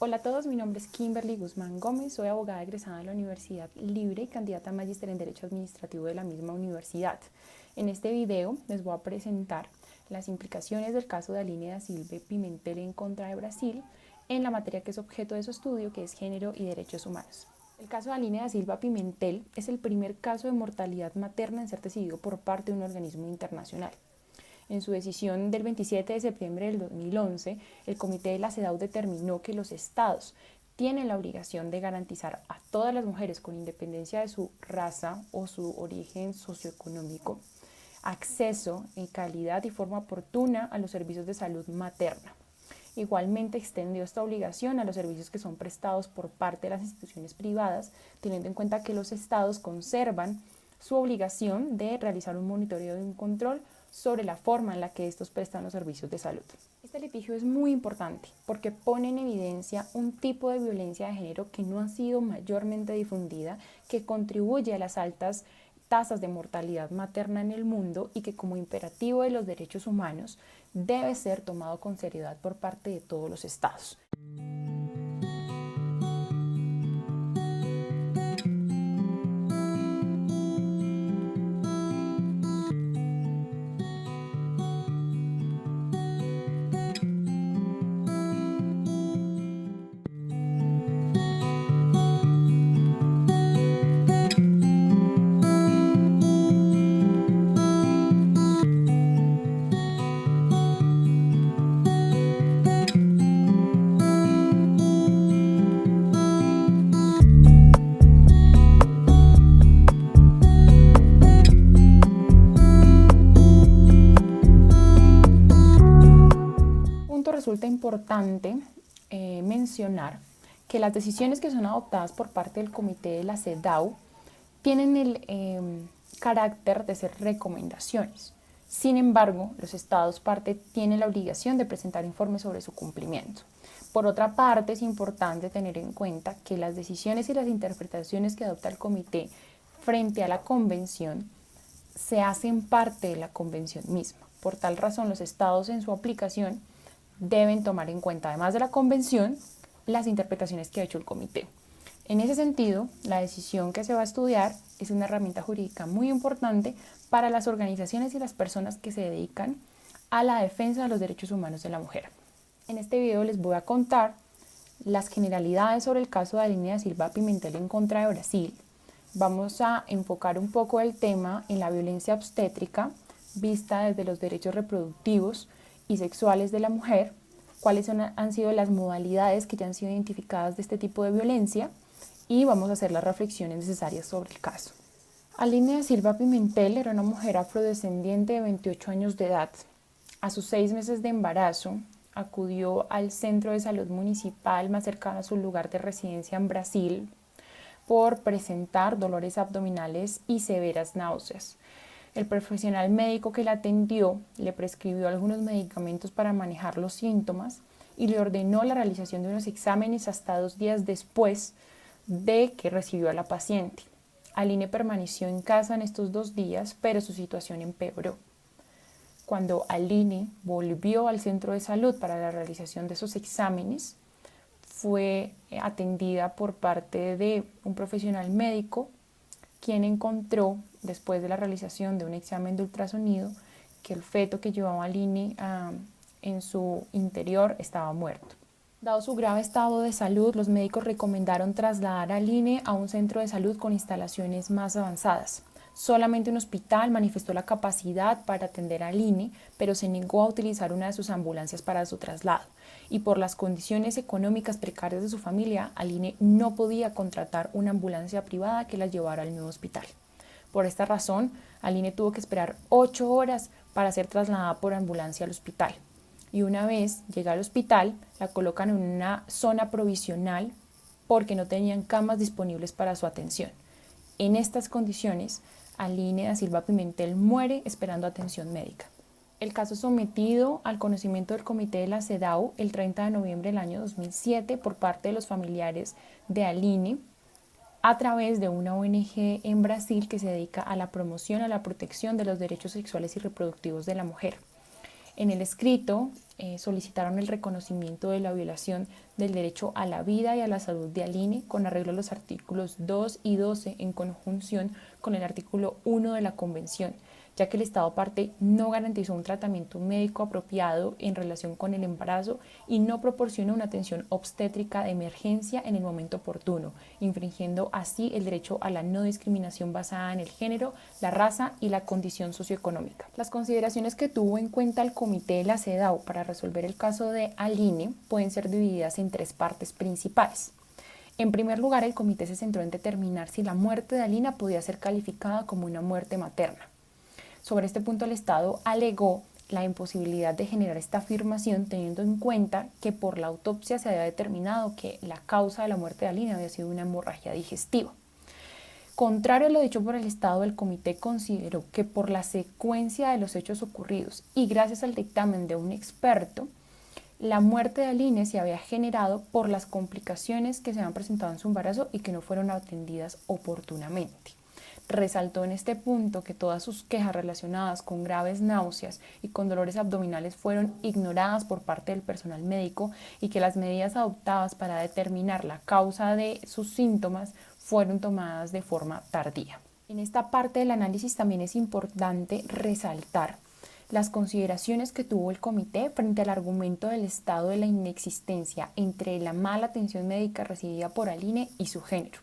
Hola a todos, mi nombre es Kimberly Guzmán Gómez, soy abogada egresada de la Universidad Libre y candidata a magíster en Derecho Administrativo de la misma universidad. En este video les voy a presentar las implicaciones del caso de Aline da Silva Pimentel en contra de Brasil en la materia que es objeto de su estudio, que es Género y Derechos Humanos. El caso de Aline da Silva Pimentel es el primer caso de mortalidad materna en ser decidido por parte de un organismo internacional. En su decisión del 27 de septiembre del 2011, el Comité de la CEDAW determinó que los estados tienen la obligación de garantizar a todas las mujeres, con independencia de su raza o su origen socioeconómico, acceso en calidad y forma oportuna a los servicios de salud materna. Igualmente extendió esta obligación a los servicios que son prestados por parte de las instituciones privadas, teniendo en cuenta que los estados conservan su obligación de realizar un monitoreo y un control sobre la forma en la que estos prestan los servicios de salud. Este litigio es muy importante porque pone en evidencia un tipo de violencia de género que no ha sido mayormente difundida, que contribuye a las altas tasas de mortalidad materna en el mundo y que, como imperativo de los derechos humanos, debe ser tomado con seriedad por parte de todos los estados. Resulta importante mencionar que las decisiones que son adoptadas por parte del comité de la CEDAW tienen el carácter de ser recomendaciones. Sin embargo, los estados parte tienen la obligación de presentar informes sobre su cumplimiento. Por otra parte, es importante tener en cuenta que las decisiones y las interpretaciones que adopta el comité frente a la convención se hacen parte de la convención misma. Por tal razón, los estados en su aplicación deben tomar en cuenta, además de la convención, las interpretaciones que ha hecho el comité. En ese sentido, la decisión que se va a estudiar es una herramienta jurídica muy importante para las organizaciones y las personas que se dedican a la defensa de los derechos humanos de la mujer. En este video les voy a contar las generalidades sobre el caso de Aline da Silva Pimentel en contra de Brasil. Vamos a enfocar un poco el tema en la violencia obstétrica vista desde los derechos reproductivos y sexuales de la mujer, cuáles han sido las modalidades que ya han sido identificadas de este tipo de violencia y vamos a hacer las reflexiones necesarias sobre el caso. Aline da Silva Pimentel era una mujer afrodescendiente de 28 años de edad. A sus 6 meses de embarazo acudió al centro de salud municipal más cercano a su lugar de residencia en Brasil por presentar dolores abdominales y severas náuseas. El profesional médico que la atendió le prescribió algunos medicamentos para manejar los síntomas y le ordenó la realización de unos exámenes hasta 2 días después de que recibió a la paciente. Aline permaneció en casa en estos 2 días, pero su situación empeoró. Cuando Aline volvió al centro de salud para la realización de esos exámenes, fue atendida por parte de un profesional médico quien encontró, después de la realización de un examen de ultrasonido, que el feto que llevaba Aline en su interior estaba muerto. Dado su grave estado de salud, los médicos recomendaron trasladar a Aline a un centro de salud con instalaciones más avanzadas. Solamente un hospital manifestó la capacidad para atender a Aline, pero se negó a utilizar una de sus ambulancias para su traslado. Y por las condiciones económicas precarias de su familia, Aline no podía contratar una ambulancia privada que la llevara al nuevo hospital. Por esta razón, Aline tuvo que esperar 8 horas para ser trasladada por ambulancia al hospital. Y una vez llega al hospital, la colocan en una zona provisional porque no tenían camas disponibles para su atención. En estas condiciones, Aline da Silva Pimentel muere esperando atención médica. El caso es sometido al conocimiento del comité de la CEDAW el 30 de noviembre del año 2007 por parte de los familiares de Aline a través de una ONG en Brasil que se dedica a la promoción, a la protección de los derechos sexuales y reproductivos de la mujer. En el escrito solicitaron el reconocimiento de la violación del derecho a la vida y a la salud de Aline con arreglo a los artículos 2 y 12 en conjunción con el artículo 1 de la Convención, ya que el Estado parte no garantizó un tratamiento médico apropiado en relación con el embarazo y no proporcionó una atención obstétrica de emergencia en el momento oportuno, infringiendo así el derecho a la no discriminación basada en el género, la raza y la condición socioeconómica. Las consideraciones que tuvo en cuenta el Comité de la CEDAW para resolver el caso de Aline pueden ser divididas en tres partes principales. En primer lugar, el comité se centró en determinar si la muerte de Aline podía ser calificada como una muerte materna. Sobre este punto, el Estado alegó la imposibilidad de generar esta afirmación teniendo en cuenta que por la autopsia se había determinado que la causa de la muerte de Aline había sido una hemorragia digestiva. Contrario a lo dicho por el Estado, el comité consideró que por la secuencia de los hechos ocurridos y gracias al dictamen de un experto, la muerte de Aline se había generado por las complicaciones que se habían presentado en su embarazo y que no fueron atendidas oportunamente. Resaltó en este punto que todas sus quejas relacionadas con graves náuseas y con dolores abdominales fueron ignoradas por parte del personal médico y que las medidas adoptadas para determinar la causa de sus síntomas fueron tomadas de forma tardía. En esta parte del análisis también es importante resaltar las consideraciones que tuvo el comité frente al argumento del estado de la inexistencia entre la mala atención médica recibida por Aline y su género.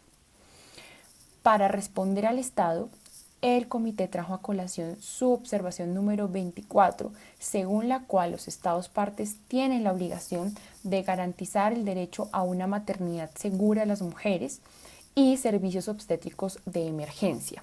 Para responder al Estado, el comité trajo a colación su observación número 24, según la cual los Estados partes tienen la obligación de garantizar el derecho a una maternidad segura a las mujeres y servicios obstétricos de emergencia.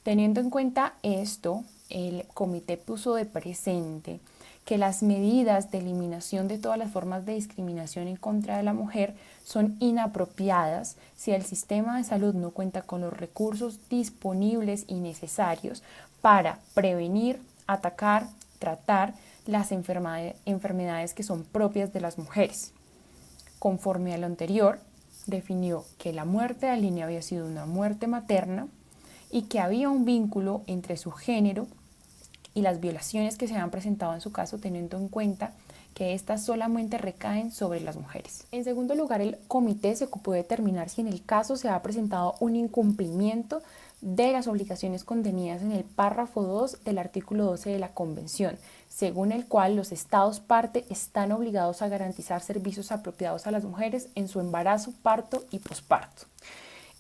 Teniendo en cuenta esto, el comité puso de presente que las medidas de eliminación de todas las formas de discriminación en contra de la mujer son inapropiadas si el sistema de salud no cuenta con los recursos disponibles y necesarios para prevenir, atacar, tratar las enfermedades que son propias de las mujeres. Conforme a lo anterior, definió que la muerte de Aline había sido una muerte materna y que había un vínculo entre su género y las violaciones que se habían presentado en su caso, teniendo en cuenta que éstas solamente recaen sobre las mujeres. En segundo lugar, el comité se ocupó de determinar si en el caso se ha presentado un incumplimiento de las obligaciones contenidas en el párrafo 2 del artículo 12 de la Convención, según el cual los Estados parte están obligados a garantizar servicios apropiados a las mujeres en su embarazo, parto y posparto.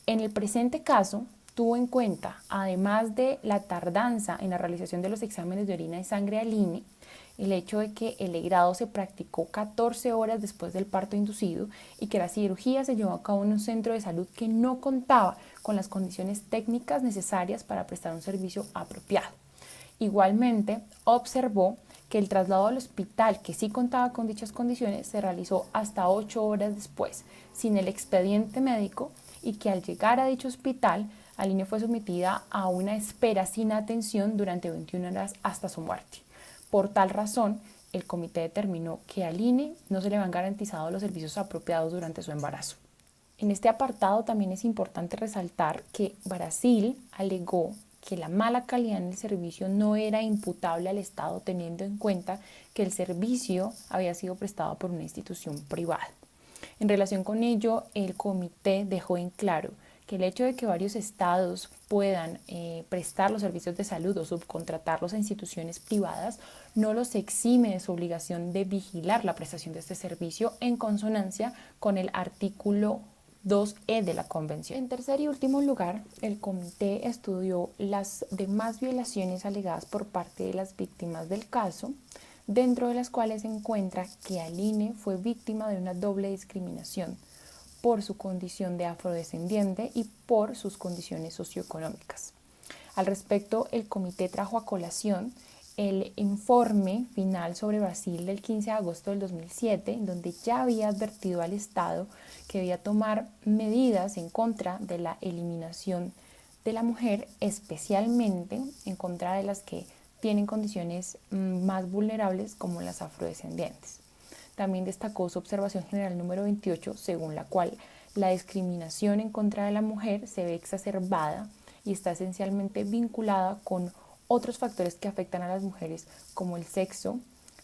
En el presente caso, tuvo en cuenta, además de la tardanza en la realización de los exámenes de orina y sangre a Aline, el hecho de que el legrado se practicó 14 horas después del parto inducido y que la cirugía se llevó a cabo en un centro de salud que no contaba con las condiciones técnicas necesarias para prestar un servicio apropiado. Igualmente, observó que el traslado al hospital, que sí contaba con dichas condiciones, se realizó hasta 8 horas después, sin el expediente médico, y que al llegar a dicho hospital, Aline fue sometida a una espera sin atención durante 21 horas hasta su muerte. Por tal razón, el comité determinó que a Aline no se le habían garantizado los servicios apropiados durante su embarazo. En este apartado también es importante resaltar que Brasil alegó que la mala calidad en el servicio no era imputable al Estado, teniendo en cuenta que el servicio había sido prestado por una institución privada. En relación con ello, el comité dejó en claro que el hecho de que varios estados puedan prestar los servicios de salud o subcontratarlos a instituciones privadas no los exime de su obligación de vigilar la prestación de este servicio en consonancia con el artículo 2E de la Convención. En tercer y último lugar, el comité estudió las demás violaciones alegadas por parte de las víctimas del caso, dentro de las cuales se encuentra que Aline fue víctima de una doble discriminación por su condición de afrodescendiente y por sus condiciones socioeconómicas. Al respecto, el comité trajo a colación el informe final sobre Brasil del 15 de agosto del 2007, en donde ya había advertido al Estado que debía tomar medidas en contra de la eliminación de la mujer, especialmente en contra de las que tienen condiciones más vulnerables como las afrodescendientes. También destacó su observación general número 28, según la cual la discriminación en contra de la mujer se ve exacerbada y está esencialmente vinculada con otros factores que afectan a las mujeres como el sexo,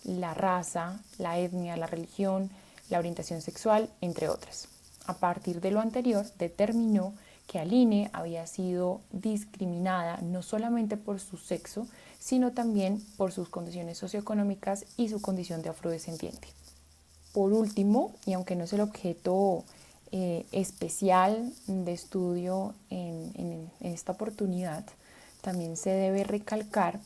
la raza, la etnia, la religión, la orientación sexual, entre otras. A partir de lo anterior, determinó que Aline había sido discriminada no solamente por su sexo, sino también por sus condiciones socioeconómicas y su condición de afrodescendiente. Por último, y aunque no es el objeto especial de estudio en esta oportunidad, también se debe recalcar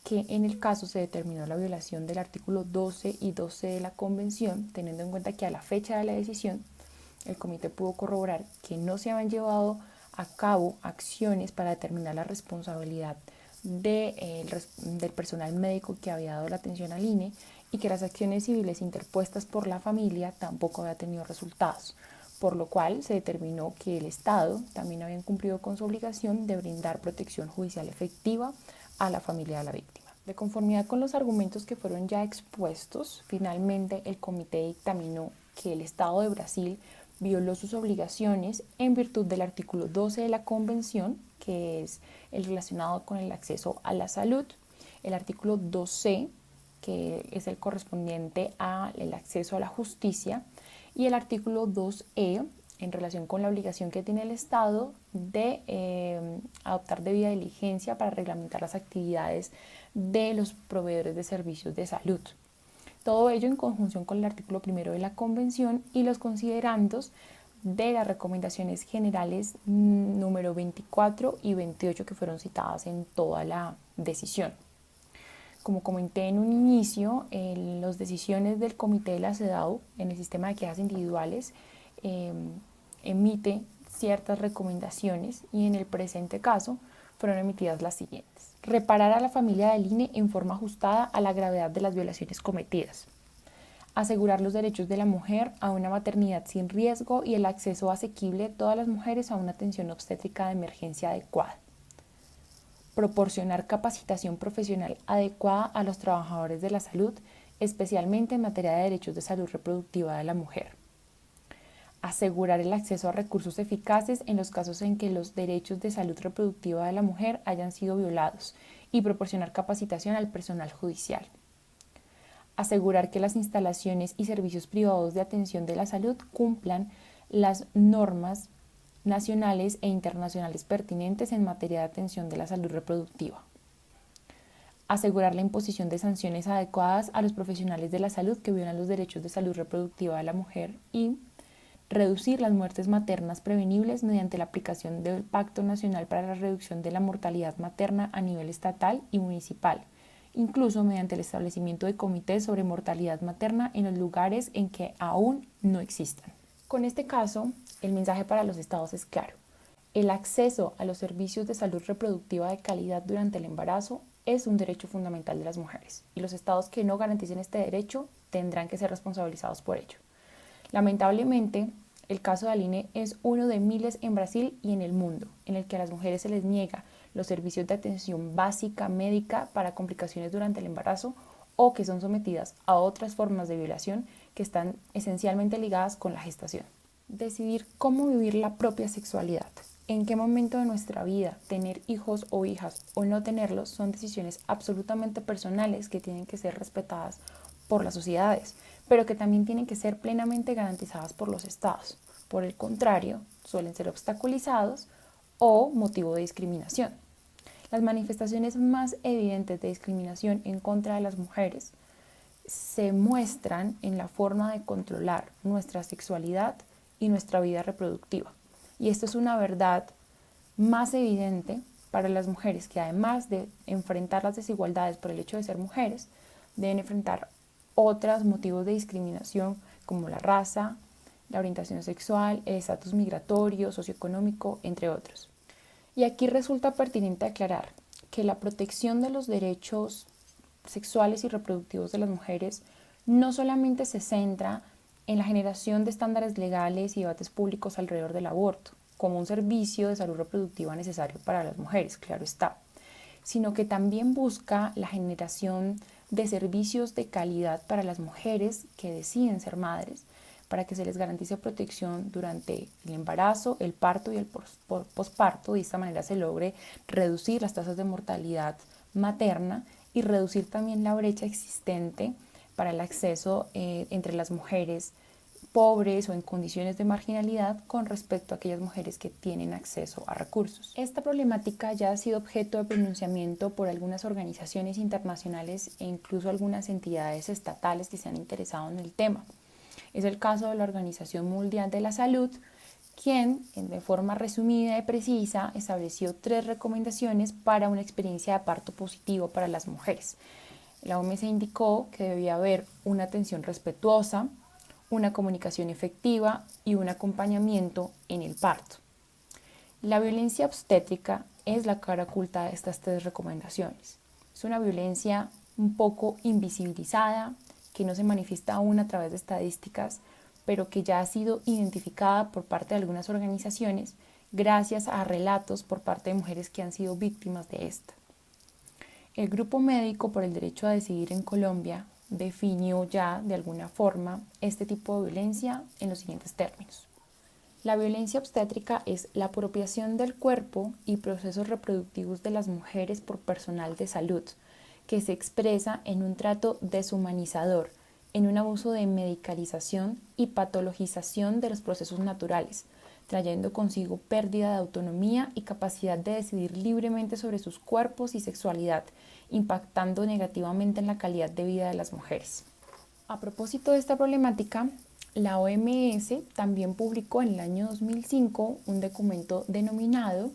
que en el caso se determinó la violación del artículo 12 y 12 de la Convención, teniendo en cuenta que a la fecha de la decisión el comité pudo corroborar que no se habían llevado a cabo acciones para determinar la responsabilidad del personal médico que había dado la atención al INE y que las acciones civiles interpuestas por la familia tampoco había tenido resultados, por lo cual se determinó que el Estado también había cumplido con su obligación de brindar protección judicial efectiva a la familia de la víctima. De conformidad con los argumentos que fueron ya expuestos, finalmente el comité dictaminó que el Estado de Brasil violó sus obligaciones en virtud del artículo 12 de la Convención, que es el relacionado con el acceso a la salud, el artículo 2C, que es el correspondiente al acceso a la justicia, y el artículo 2E, en relación con la obligación que tiene el Estado de adoptar debida diligencia para reglamentar las actividades de los proveedores de servicios de salud. Todo ello en conjunción con el artículo 1 de la Convención y los considerandos de las recomendaciones generales número 24 y 28 que fueron citadas en toda la decisión. Como comenté en un inicio, las decisiones del Comité de la CEDAW en el sistema de quejas individuales emite ciertas recomendaciones y en el presente caso fueron emitidas las siguientes. Reparar a la familia del INE en forma ajustada a la gravedad de las violaciones cometidas. Asegurar los derechos de la mujer a una maternidad sin riesgo y el acceso asequible de todas las mujeres a una atención obstétrica de emergencia adecuada. Proporcionar capacitación profesional adecuada a los trabajadores de la salud, especialmente en materia de derechos de salud reproductiva de la mujer. Asegurar el acceso a recursos eficaces en los casos en que los derechos de salud reproductiva de la mujer hayan sido violados y proporcionar capacitación al personal judicial. Asegurar que las instalaciones y servicios privados de atención de la salud cumplan las normas nacionales e internacionales pertinentes en materia de atención de la salud reproductiva. Asegurar la imposición de sanciones adecuadas a los profesionales de la salud que violan los derechos de salud reproductiva de la mujer y reducir las muertes maternas prevenibles mediante la aplicación del Pacto Nacional para la Reducción de la Mortalidad Materna a nivel estatal y municipal, incluso mediante el establecimiento de comités sobre mortalidad materna en los lugares en que aún no existan. Con este caso, el mensaje para los estados es claro. El acceso a los servicios de salud reproductiva de calidad durante el embarazo es un derecho fundamental de las mujeres y los estados que no garanticen este derecho tendrán que ser responsabilizados por ello. Lamentablemente, el caso de Aline es uno de miles en Brasil y en el mundo, en el que a las mujeres se les niega los servicios de atención básica médica para complicaciones durante el embarazo o que son sometidas a otras formas de violación que están esencialmente ligadas con la gestación. Decidir cómo vivir la propia sexualidad, en qué momento de nuestra vida tener hijos o hijas o no tenerlos son decisiones absolutamente personales que tienen que ser respetadas por las sociedades, pero que también tienen que ser plenamente garantizadas por los estados. Por el contrario, suelen ser obstaculizados o motivo de discriminación. Las manifestaciones más evidentes de discriminación en contra de las mujeres se muestran en la forma de controlar nuestra sexualidad y nuestra vida reproductiva. Y esto es una verdad más evidente para las mujeres que además de enfrentar las desigualdades por el hecho de ser mujeres, deben enfrentar otros motivos de discriminación como la raza, la orientación sexual, el estatus migratorio, socioeconómico, entre otros. Y aquí resulta pertinente aclarar que la protección de los derechos sexuales y reproductivos de las mujeres no solamente se centra en la generación de estándares legales y debates públicos alrededor del aborto, como un servicio de salud reproductiva necesario para las mujeres, claro está, sino que también busca la generación de servicios de calidad para las mujeres que deciden ser madres, para que se les garantice protección durante el embarazo, el parto y el posparto. De esta manera se logre reducir las tasas de mortalidad materna y reducir también la brecha existente para el acceso entre las mujeres pobres o en condiciones de marginalidad con respecto a aquellas mujeres que tienen acceso a recursos. Esta problemática ya ha sido objeto de pronunciamiento por algunas organizaciones internacionales e incluso algunas entidades estatales que se han interesado en el tema. Es el caso de la Organización Mundial de la Salud, quien, de forma resumida y precisa, estableció 3 recomendaciones para una experiencia de parto positivo para las mujeres. La OMS indicó que debía haber una atención respetuosa, una comunicación efectiva y un acompañamiento en el parto. La violencia obstétrica es la cara oculta de estas 3 recomendaciones. Es una violencia un poco invisibilizada, que no se manifiesta aún a través de estadísticas, pero que ya ha sido identificada por parte de algunas organizaciones gracias a relatos por parte de mujeres que han sido víctimas de esta. El Grupo Médico por el Derecho a Decidir en Colombia definió ya de alguna forma este tipo de violencia en los siguientes términos. La violencia obstétrica es la apropiación del cuerpo y procesos reproductivos de las mujeres por personal de salud, que se expresa en un trato deshumanizador, en un abuso de medicalización y patologización de los procesos naturales, trayendo consigo pérdida de autonomía y capacidad de decidir libremente sobre sus cuerpos y sexualidad, impactando negativamente en la calidad de vida de las mujeres. A propósito de esta problemática, la OMS también publicó en el año 2005 un documento denominado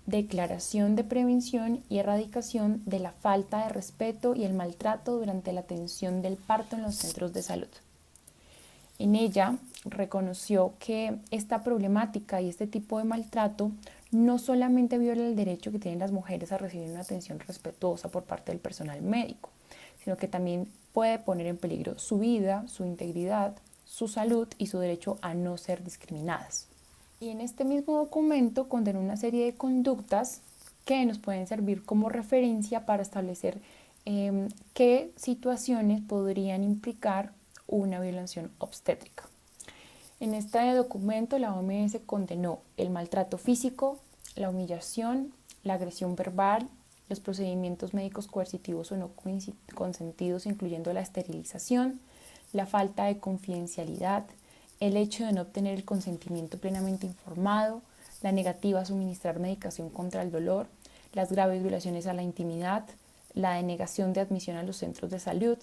Declaración de Prevención y Erradicación de la Falta de Respeto y el Maltrato durante la Atención del Parto en los Centros de Salud. En ella reconoció que esta problemática y este tipo de maltrato no solamente viola el derecho que tienen las mujeres a recibir una atención respetuosa por parte del personal médico, sino que también puede poner en peligro su vida, su integridad, su salud y su derecho a no ser discriminadas. Y en este mismo documento contiene una serie de conductas que nos pueden servir como referencia para establecer qué situaciones podrían implicar una violación obstétrica. En este documento la OMS condenó el maltrato físico, la humillación, la agresión verbal, los procedimientos médicos coercitivos o no consentidos, incluyendo la esterilización, la falta de confidencialidad, el hecho de no obtener el consentimiento plenamente informado, la negativa a suministrar medicación contra el dolor, las graves violaciones a la intimidad, la denegación de admisión a los centros de salud,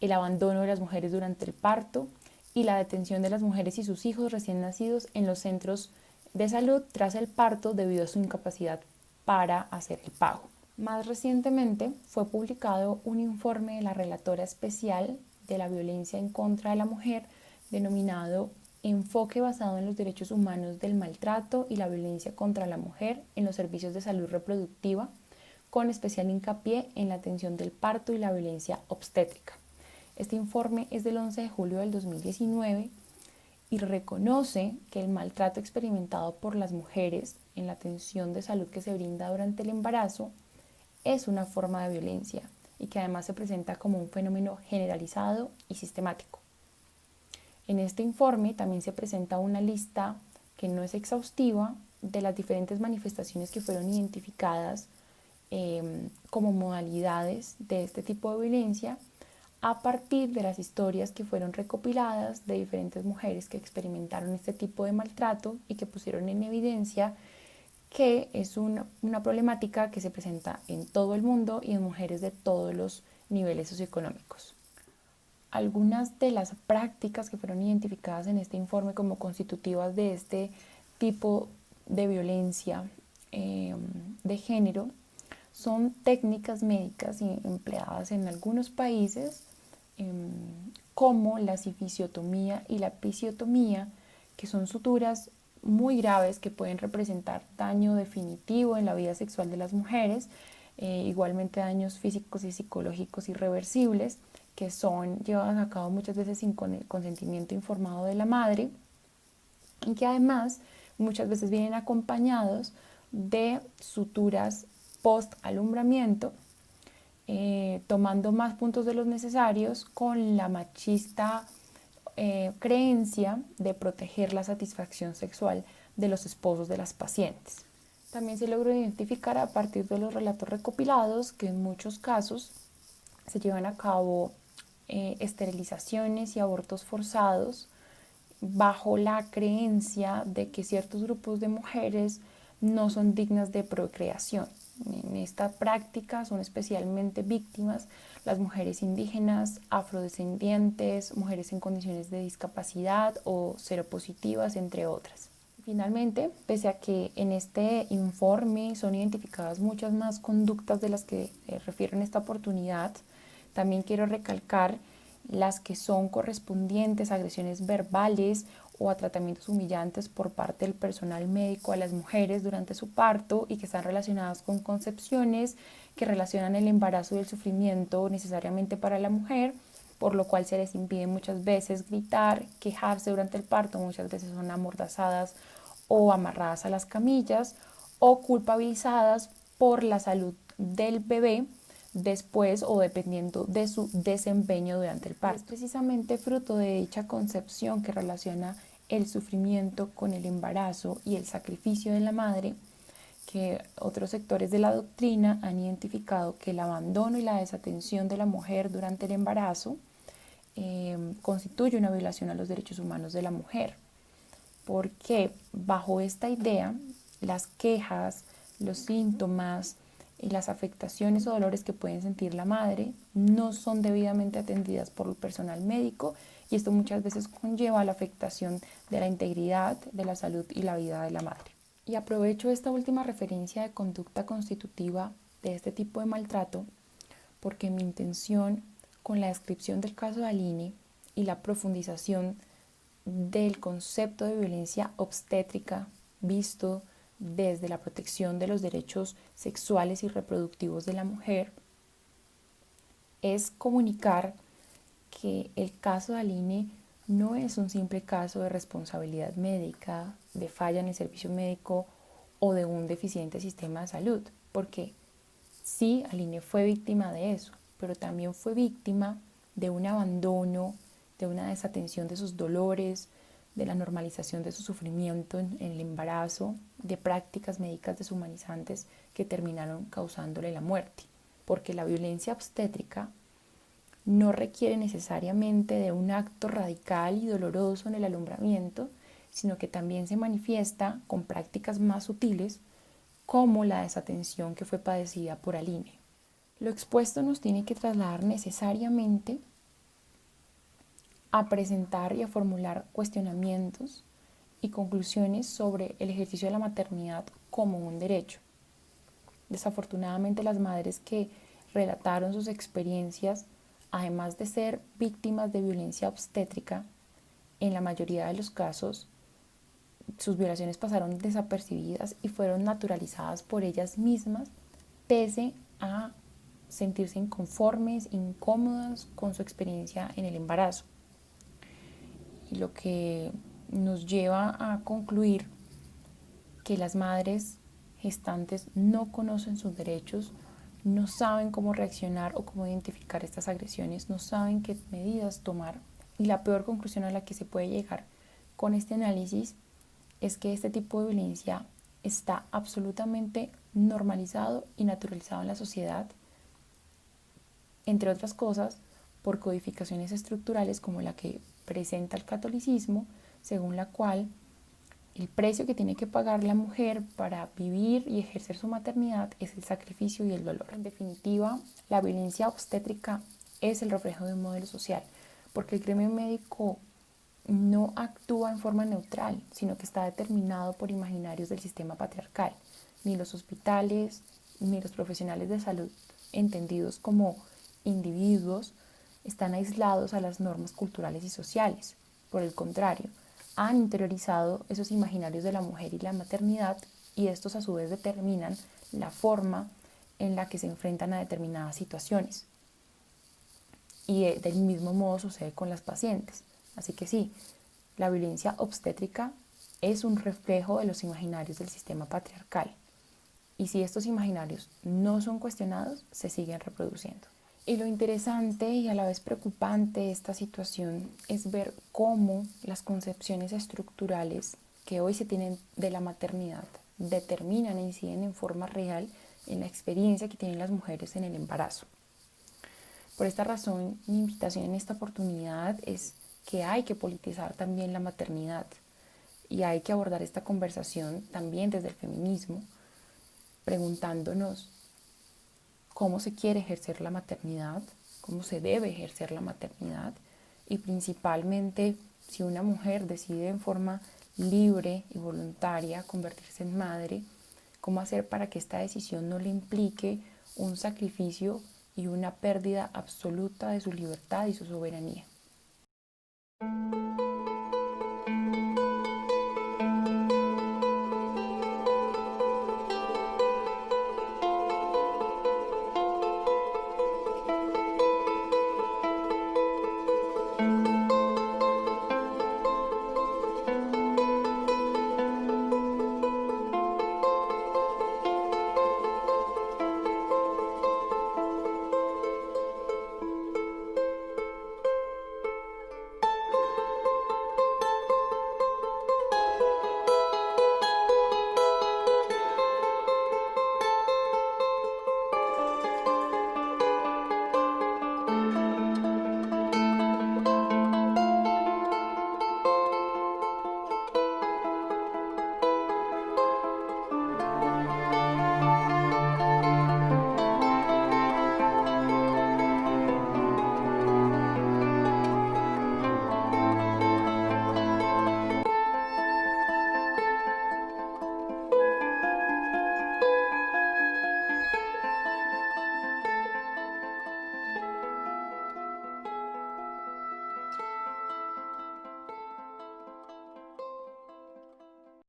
el abandono de las mujeres durante el parto y la detención de las mujeres y sus hijos recién nacidos en los centros de salud tras el parto debido a su incapacidad para hacer el pago. Más recientemente fue publicado un informe de la Relatora Especial de la Violencia en contra de la Mujer denominado Enfoque basado en los derechos humanos del maltrato y la violencia contra la mujer en los servicios de salud reproductiva, con especial hincapié en la atención del parto y la violencia obstétrica. Este informe es del 11 de julio del 2019 y reconoce que el maltrato experimentado por las mujeres en la atención de salud que se brinda durante el embarazo es una forma de violencia y que además se presenta como un fenómeno generalizado y sistemático. En este informe también se presenta una lista que no es exhaustiva de las diferentes manifestaciones que fueron identificadas como modalidades de este tipo de violencia a partir de las historias que fueron recopiladas de diferentes mujeres que experimentaron este tipo de maltrato y que pusieron en evidencia que es una problemática que se presenta en todo el mundo y en mujeres de todos los niveles socioeconómicos. Algunas de las prácticas que fueron identificadas en este informe como constitutivas de este tipo de violencia de género son técnicas médicas empleadas en algunos países como la sifisiotomía y la episiotomía, que son suturas muy graves que pueden representar daño definitivo en la vida sexual de las mujeres, igualmente daños físicos y psicológicos irreversibles, que son llevadas a cabo muchas veces sin consentimiento informado de la madre y que además muchas veces vienen acompañados de suturas post-alumbramiento, tomando más puntos de los necesarios con la machista creencia de proteger la satisfacción sexual de los esposos de las pacientes. También se logró identificar a partir de los relatos recopilados que en muchos casos se llevan a cabo esterilizaciones y abortos forzados bajo la creencia de que ciertos grupos de mujeres no son dignas de procreación. En esta práctica son especialmente víctimas las mujeres indígenas, afrodescendientes, mujeres en condiciones de discapacidad o seropositivas, entre otras. Finalmente, pese a que en este informe son identificadas muchas más conductas de las que refiero en esta oportunidad, también quiero recalcar las que son correspondientes a agresiones verbales o a tratamientos humillantes por parte del personal médico a las mujeres durante su parto y que están relacionadas con concepciones que relacionan el embarazo y el sufrimiento necesariamente para la mujer, por lo cual se les impide muchas veces gritar, quejarse durante el parto, muchas veces son amordazadas o amarradas a las camillas o culpabilizadas por la salud del bebé después o dependiendo de su desempeño durante el parto. Es precisamente fruto de dicha concepción que relaciona el sufrimiento con el embarazo y el sacrificio de la madre que otros sectores de la doctrina han identificado que el abandono y la desatención de la mujer durante el embarazo constituye una violación a los derechos humanos de la mujer, porque bajo esta idea las quejas, los síntomas y las afectaciones o dolores que pueden sentir la madre no son debidamente atendidas por el personal médico y esto muchas veces conlleva la afectación de la integridad, de la salud y la vida de la madre. Y aprovecho esta última referencia de conducta constitutiva de este tipo de maltrato porque mi intención con la descripción del caso de Aline y la profundización del concepto de violencia obstétrica visto desde la protección de los derechos sexuales y reproductivos de la mujer es comunicar que el caso de Aline no es un simple caso de responsabilidad médica, de falla en el servicio médico o de un deficiente sistema de salud, porque sí, Aline fue víctima de eso, pero también fue víctima de un abandono, de una desatención de sus dolores, de la normalización de su sufrimiento en el embarazo, de prácticas médicas deshumanizantes que terminaron causándole la muerte, porque la violencia obstétrica no requiere necesariamente de un acto radical y doloroso en el alumbramiento, sino que también se manifiesta con prácticas más sutiles como la desatención que fue padecida por Aline. Lo expuesto nos tiene que trasladar necesariamente a presentar y a formular cuestionamientos y conclusiones sobre el ejercicio de la maternidad como un derecho. Desafortunadamente, las madres que relataron sus experiencias, además de ser víctimas de violencia obstétrica, en la mayoría de los casos sus violaciones pasaron desapercibidas y fueron naturalizadas por ellas mismas, pese a sentirse inconformes, incómodas con su experiencia en el embarazo. Y lo que nos lleva a concluir que las madres gestantes no conocen sus derechos, no saben cómo reaccionar o cómo identificar estas agresiones, no saben qué medidas tomar. Y la peor conclusión a la que se puede llegar con este análisis es que este tipo de violencia está absolutamente normalizado y naturalizado en la sociedad, entre otras cosas, por codificaciones estructurales como la que presenta el catolicismo, según la cual el precio que tiene que pagar la mujer para vivir y ejercer su maternidad es el sacrificio y el dolor. En definitiva, la violencia obstétrica es el reflejo de un modelo social, porque el gremio médico no actúa en forma neutral, sino que está determinado por imaginarios del sistema patriarcal. Ni los hospitales, ni los profesionales de salud, entendidos como individuos, están aislados a las normas culturales y sociales. Por el contrario, han interiorizado esos imaginarios de la mujer y la maternidad y estos a su vez determinan la forma en la que se enfrentan a determinadas situaciones. Y del mismo modo sucede con las pacientes. Así que sí, la violencia obstétrica es un reflejo de los imaginarios del sistema patriarcal. Y si estos imaginarios no son cuestionados, se siguen reproduciendo. Y lo interesante y a la vez preocupante de esta situación es ver cómo las concepciones estructurales que hoy se tienen de la maternidad determinan e inciden en forma real en la experiencia que tienen las mujeres en el embarazo. Por esta razón, mi invitación en esta oportunidad es que hay que politizar también la maternidad y hay que abordar esta conversación también desde el feminismo, preguntándonos cómo se quiere ejercer la maternidad, cómo se debe ejercer la maternidad y principalmente si una mujer decide en forma libre y voluntaria convertirse en madre, cómo hacer para que esta decisión no le implique un sacrificio y una pérdida absoluta de su libertad y su soberanía.